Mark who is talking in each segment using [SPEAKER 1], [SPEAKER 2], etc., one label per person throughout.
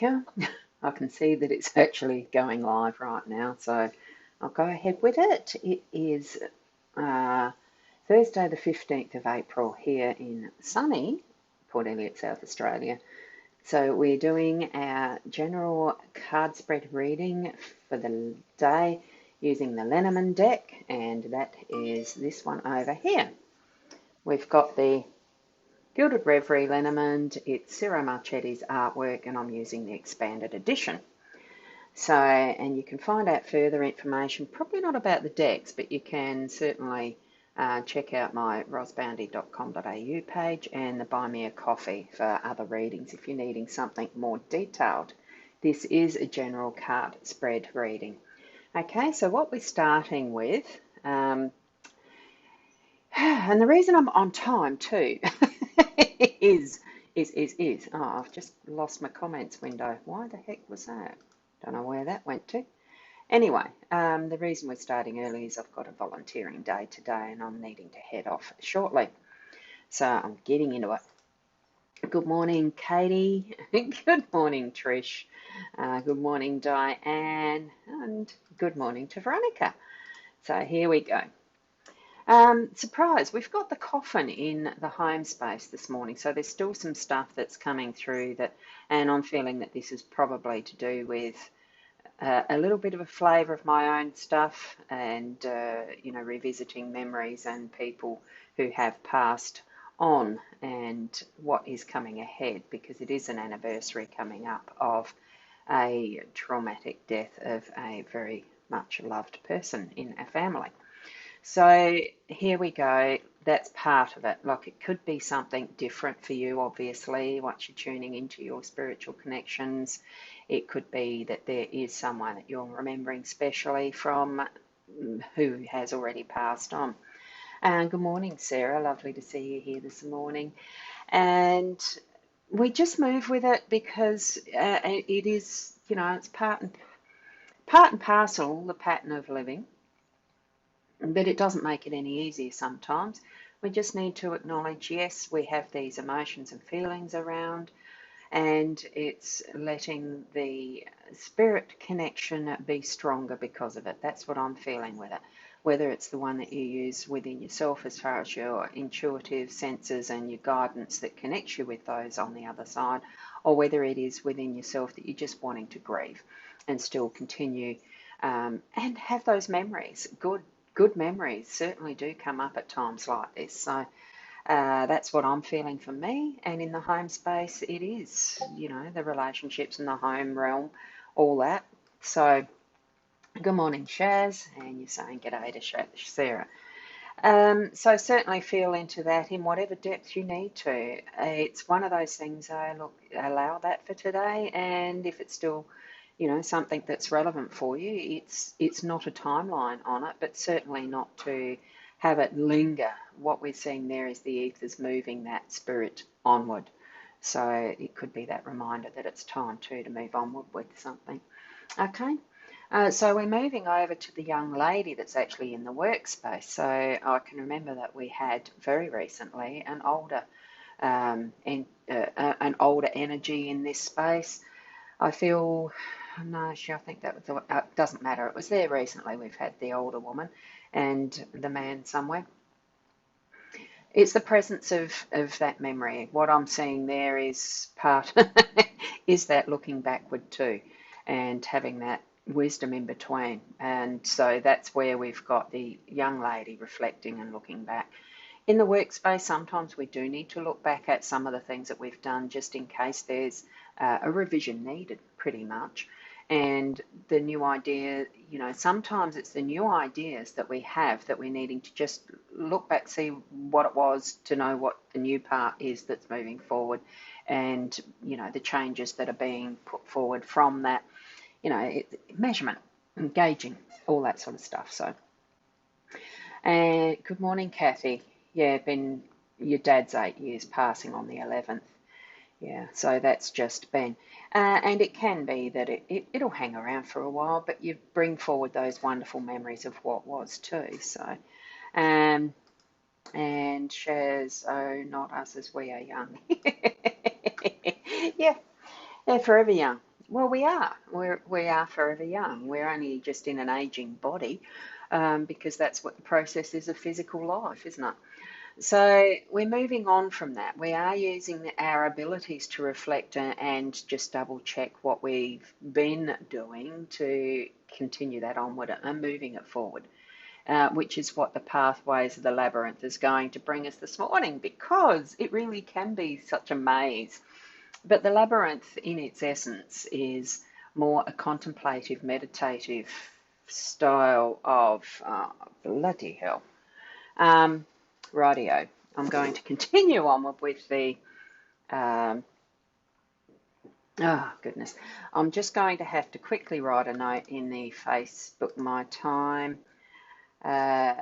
[SPEAKER 1] you. I can see that it's actually going live right now, so I'll go ahead with it. It is Thursday the 15th of April here in sunny Port Elliot, South Australia. So we're doing our general card spread reading for the day using the Lenormand deck, and that is this one over here. We've got the Gilded Reverie Lenormand. It's Ciro Marchetti's artwork, and I'm using the expanded edition. So, and you can find out further information, probably not about the decks, but you can certainly check out my rosboundy.com.au page and the Buy Me a Coffee for other readings if you're needing something more detailed. This is a general card spread reading. Okay, so what we're starting with, and the reason I'm on time too is, oh, I've just lost my comments window. Why the heck was that? Don't know where that went to. Anyway, the reason we're starting early is I've got a volunteering day today and I'm needing to head off shortly. So I'm getting into it. Good morning, Katie. Good morning, Trish. Good morning, Diane. And good morning to Veronica. So here we go. Surprise, we've got the coffin in the home space this morning. So there's still some stuff that's coming through that, and I'm feeling that this is probably to do with a little bit of a flavour of my own stuff and, revisiting memories and people who have passed on and what is coming ahead, because it is an anniversary coming up of a traumatic death of a very much loved person in our family. So here we go. That's part of it. Like, it could be something different for you, obviously, once you're tuning into your spiritual connections. It could be that there is someone that you're remembering specially from who has already passed on. Good morning, Sarah. Lovely to see you here this morning. And we just move with it because it is, it's part and parcel, the pattern of living. But it doesn't make it any easier sometimes. We just need to acknowledge, yes, we have these emotions and feelings around, and it's letting the spirit connection be stronger because of it. That's what I'm feeling with it. Whether it's the one that you use within yourself as far as your intuitive senses and your guidance that connects you with those on the other side, or whether it is within yourself that you're just wanting to grieve and still continue and have those memories. Good memories certainly do come up at times like this. So that's what I'm feeling for me. And in the home space, it is, the relationships in the home realm, all that. So good morning, Shaz. And you're saying g'day to Sarah. So certainly feel into that in whatever depth you need to. It's one of those things, allow that for today. And if it's still something that's relevant for you, it's not a timeline on it, but certainly not to have it linger. What we're seeing there is the ethers moving that spirit onward. So it could be that reminder that it's time to move onward with something. Okay. So we're moving over to the young lady that's actually in the workspace. So I can remember that we had very recently an older energy in this space. I feel, no, I think that was, doesn't matter. It was there recently. We've had the older woman and the man somewhere. It's the presence of that memory. What I'm seeing there is is that looking backward too, and having that wisdom in between. And so that's where we've got the young lady reflecting and looking back. In the workspace, sometimes we do need to look back at some of the things that we've done just in case there's a revision needed, pretty much. And the new idea, sometimes it's the new ideas that we have that we're needing to just look back, see what it was, to know what the new part is that's moving forward, and, the changes that are being put forward from that, measurement, engaging, all that sort of stuff. So, and good morning, Kathy. Yeah, been your dad's 8 years, passing on the 11th. Yeah, so that's just been, and it can be that it'll hang around for a while, but you bring forward those wonderful memories of what was too. So, and Shaz, not us as we are young. Yeah, they're forever young. Well, we are. We are forever young. We're only just in an aging body, because that's what the process is of physical life, isn't it? So we're moving on from that. We are using our abilities to reflect and just double check what we've been doing to continue that onward and moving it forward, which is what the pathways of the labyrinth is going to bring us this morning, because it really can be such a maze. But the labyrinth, in its essence, is more a contemplative, meditative style of bloody hell. Rightio. I'm going to continue on with the. Um, oh, goodness. I'm just going to have to quickly write a note in the Facebook My Time. Uh,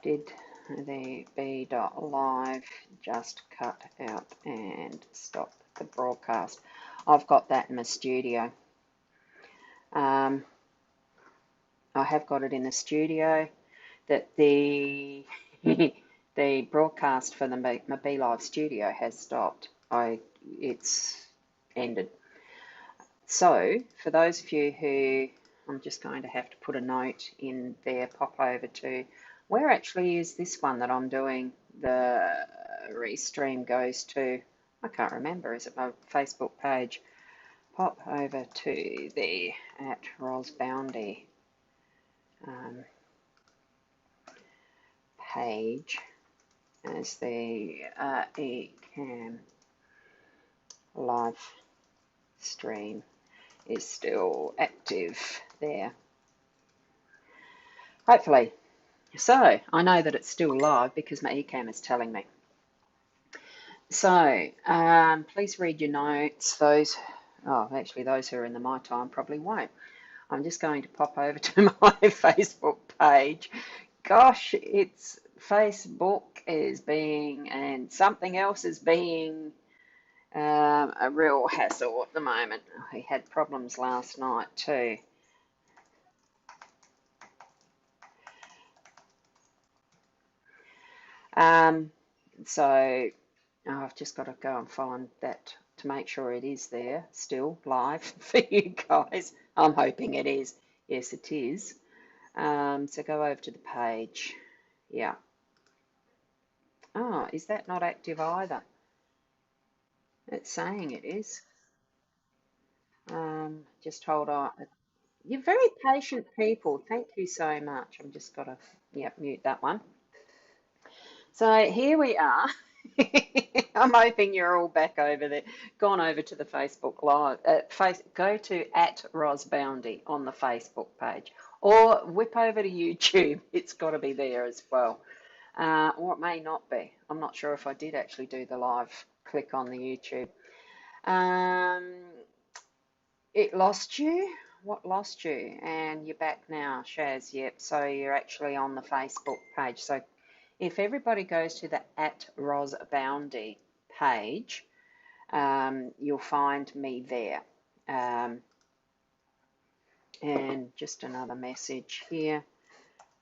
[SPEAKER 1] did the B.live just cut out and stop the broadcast? I've got that in my studio. I have got it in the studio that the the broadcast for the my BeLive studio has stopped. It's ended. So for those of you who, I'm just going to have to put a note in there, pop over to where actually is this one that I'm doing. The restream goes to, I can't remember, is it my Facebook page? Pop over to the at rosboundy page as the eCam live stream is still active there. Hopefully. So I know that it's still live because my eCam is telling me. So please read your notes. Those who are in the My Time probably won't. I'm just going to pop over to my Facebook page. Gosh, it's Facebook is being, and something else is being a real hassle at the moment. We had problems last night too. So I've just got to go and find that to make sure it is there still live for you guys. I'm hoping it is. Yes, it is. So go over to the page. Yeah. Oh, is that not active either? It's saying it is. Just hold on. You're very patient people. Thank you so much. I'm just got to, mute that one. So here we are. I'm hoping you're all back over there. Gone over to the Facebook Live. Go to at rosboundy on the Facebook page, or whip over to YouTube. It's got to be there as well, or it may not be. I'm not sure if I did actually do the live. Click on the YouTube. It lost you. What lost you? And you're back now, Shaz. Yep. So you're actually on the Facebook page. So if everybody goes to the at rosboundy page, you'll find me there. And just another message here.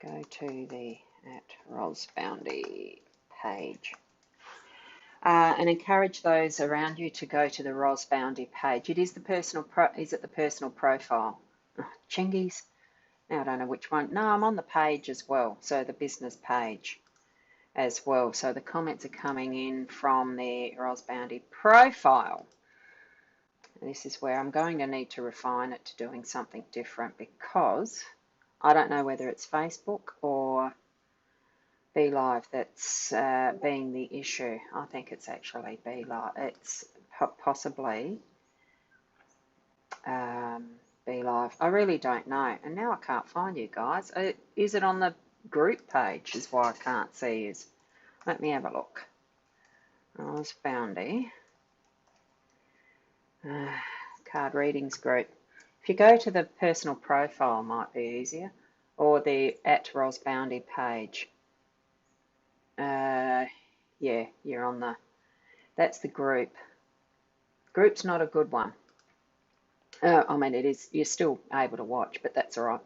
[SPEAKER 1] Go to the at rosboundy page. And encourage those around you to go to the rosboundy page. It is the personal the personal profile? Oh, Chingies. Now I don't know which one. No, I'm on the page as well. So the business page as well. So the comments are coming in from the rosboundy profile. And this is where I'm going to need to refine it to doing something different, because I don't know whether it's Facebook or BeLive that's being the issue. I think it's actually BeLive. It's possibly BeLive. I really don't know. And now I can't find you guys. Is it on the group page is why I can't see you. Let me have a look. Boundy. Card readings group. If you go to the personal profile, might be easier, or the at rosboundy page. Yeah, you're on that's the group. Group's not a good one. I mean, it is, you're still able to watch, but that's all right.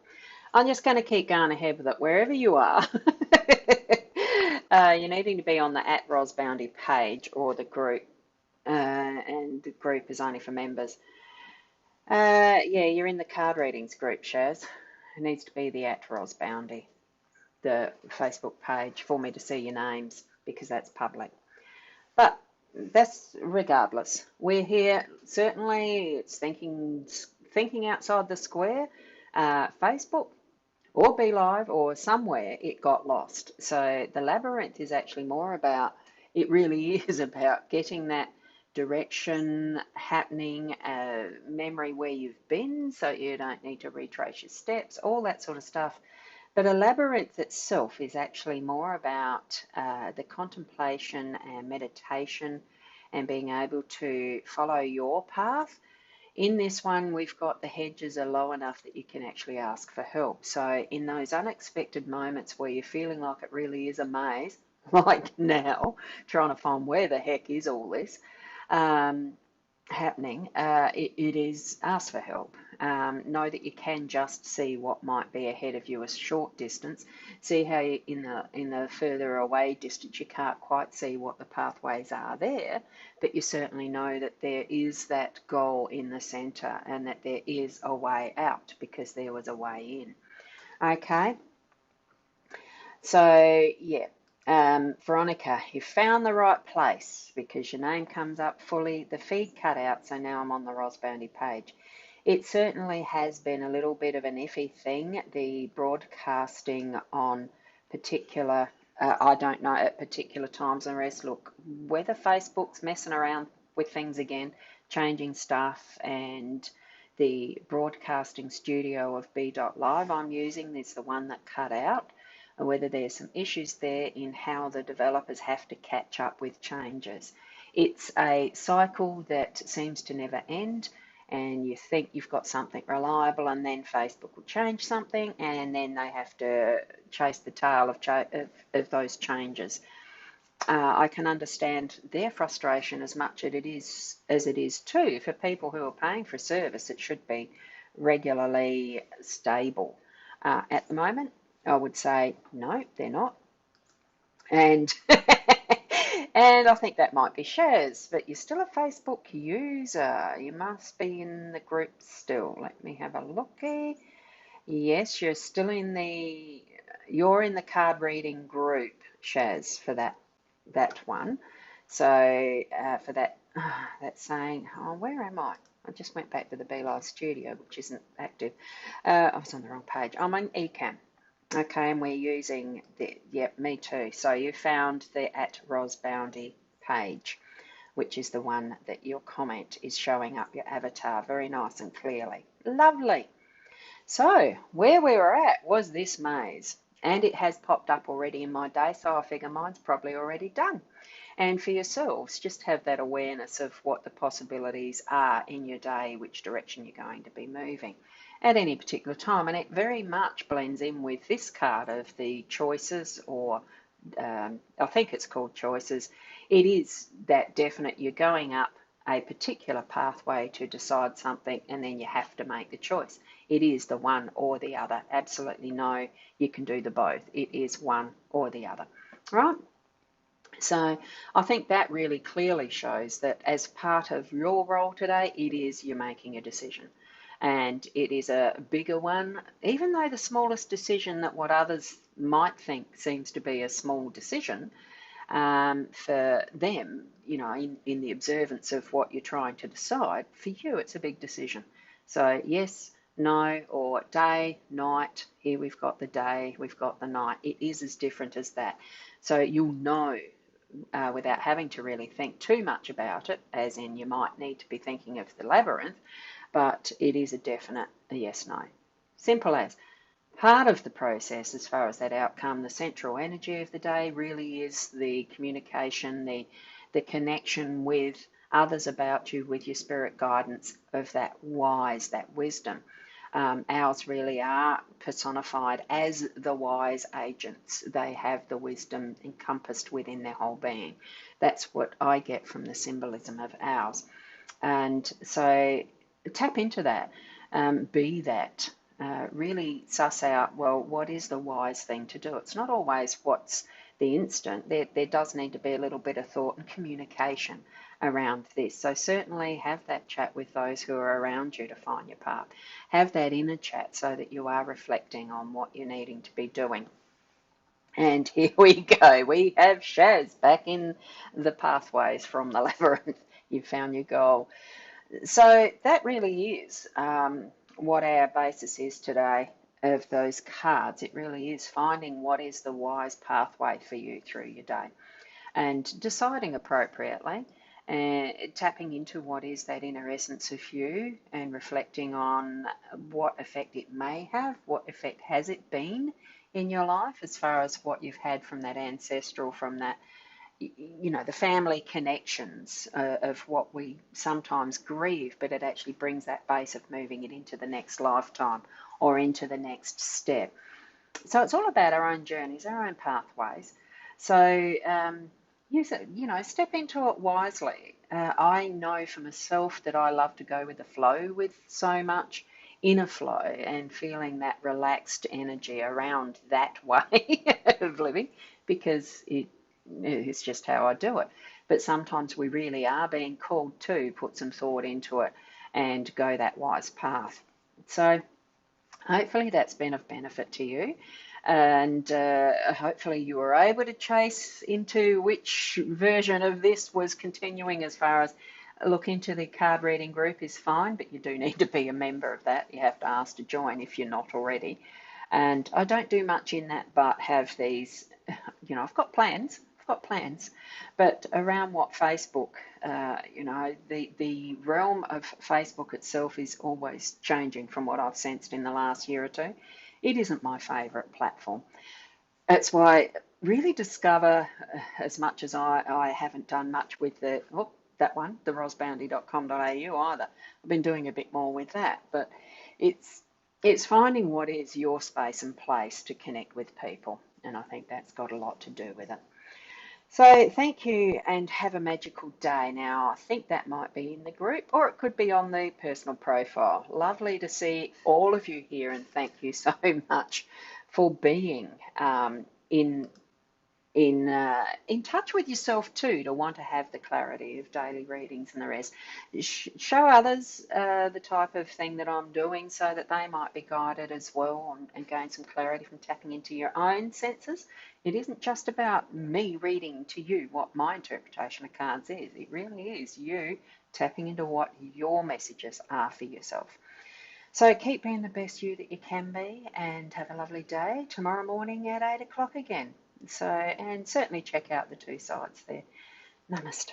[SPEAKER 1] I'm just going to keep going ahead with it wherever you are. You're needing to be on the at rosboundy page or the group and the group is only for members. Yeah, you're in the card readings group, Shaz. It needs to be the @rosboundy, the Facebook page, for me to see your names, because that's public. But that's regardless. We're here. Certainly, it's thinking outside the square. Facebook or Be Live or somewhere it got lost. So the labyrinth is actually more about. It really is about getting that direction happening, memory where you've been, so you don't need to retrace your steps, all that sort of stuff. But a labyrinth itself is actually more about the contemplation and meditation and being able to follow your path. In this one, we've got the hedges are low enough that you can actually ask for help. So in those unexpected moments where you're feeling like it really is a maze, like now, trying to find where the heck is all this, happening, it is ask for help. Know that you can just see what might be ahead of you a short distance. See how you, in the further away distance you can't quite see what the pathways are there, but you certainly know that there is that goal in the centre and that there is a way out because there was a way in. Okay, so yeah. Veronica, you found the right place because your name comes up fully. The feed cut out, so now I'm on the rosboundy page. It certainly has been a little bit of an iffy thing, the broadcasting on particular, I don't know, at particular times and the rest. Look, whether Facebook's messing around with things again, changing stuff, and the broadcasting studio of B.Live I'm using is the one that cut out, and whether there's some issues there in how the developers have to catch up with changes. It's a cycle that seems to never end, and you think you've got something reliable, and then Facebook will change something, and then they have to chase the tail of those changes. I can understand their frustration as much as it is too. For people who are paying for a service, it should be regularly stable. At the moment, I would say no, they're not. And and I think that might be Shaz, but you're still a Facebook user. You must be in the group still. Let me have a looky. Yes, you're in the card reading group, Shaz, for that one. So for that's saying, oh, where am I? I just went back to the Be Live studio, which isn't active. I was on the wrong page. I'm on Ecamm. Okay, and we're using yep, me too. So you found the @rosboundy page, which is the one that your comment is showing up, your avatar, very nice and clearly. Lovely. So where we were at was this maze, and it has popped up already in my day, so I figure mine's probably already done. And for yourselves, just have that awareness of what the possibilities are in your day, which direction you're going to be moving at any particular time. And it very much blends in with this card of the choices, or I think it's called choices. It is that definite, you're going up a particular pathway to decide something, and then you have to make the choice. It is the one or the other. Absolutely no, you can do the both. It is one or the other, right? So I think that really clearly shows that as part of your role today, it is you're making a decision. And it is a bigger one, even though the smallest decision that what others might think seems to be a small decision, for them, in the observance of what you're trying to decide, for you it's a big decision. So yes, no, or day, night. Here we've got the day, we've got the night. It is as different as that. So you'll know without having to really think too much about it, as in you might need to be thinking of the labyrinth, but it is a definite yes, no. Simple as. Part of the process as far as that outcome, the central energy of the day really is the communication, the connection with others about you, with your spirit guidance of that wise, that wisdom. Ours really are personified as the wise agents. They have the wisdom encompassed within their whole being. That's what I get from the symbolism of ours. And so tap into that, be that. Really suss out, well, what is the wise thing to do? It's not always what's the instant. There does need to be a little bit of thought and communication around this. So certainly have that chat with those who are around you to find your path. Have that inner chat so that you are reflecting on what you're needing to be doing. And here we go. We have Shaz back in the pathways from the labyrinth. You've found your goal. So that really is what our basis is today of those cards. It really is finding what is the wise pathway for you through your day and deciding appropriately and tapping into what is that inner essence of you and reflecting on what effect it may have, what effect has it been in your life as far as what you've had from that ancestral, from that, the family connections of what we sometimes grieve, but it actually brings that base of moving it into the next lifetime or into the next step. So it's all about our own journeys, our own pathways. So step into it wisely. I know for myself that I love to go with the flow with so much inner flow and feeling that relaxed energy around that way of living because it's just how I do it. But sometimes we really are being called to put some thought into it and go that wise path. So hopefully that's been of benefit to you. And hopefully you were able to chase into which version of this was continuing. As far as look into the card reading group is fine, but you do need to be a member of that. You have to ask to join if you're not already. And I don't do much in that, but have these, I've got plans, but around what Facebook, the realm of Facebook itself is always changing from what I've sensed in the last year or two. It isn't my favourite platform. That's why really discover, as much as I haven't done much with the rosboundy.com.au either. I've been doing a bit more with that, but it's finding what is your space and place to connect with people, and I think that's got a lot to do with it. So thank you and have a magical day. Now, I think that might be in the group or it could be on the personal profile. Lovely to see all of you here, and thank you so much for being in touch with yourself too, to want to have the clarity of daily readings and the rest. Show others the type of thing that I'm doing so that they might be guided as well and gain some clarity from tapping into your own senses. It isn't just about me reading to you what my interpretation of cards is. It really is you tapping into what your messages are for yourself. So keep being the best you that you can be, and have a lovely day. Tomorrow morning at 8 o'clock again. So, and certainly check out the two sites there. Namaste.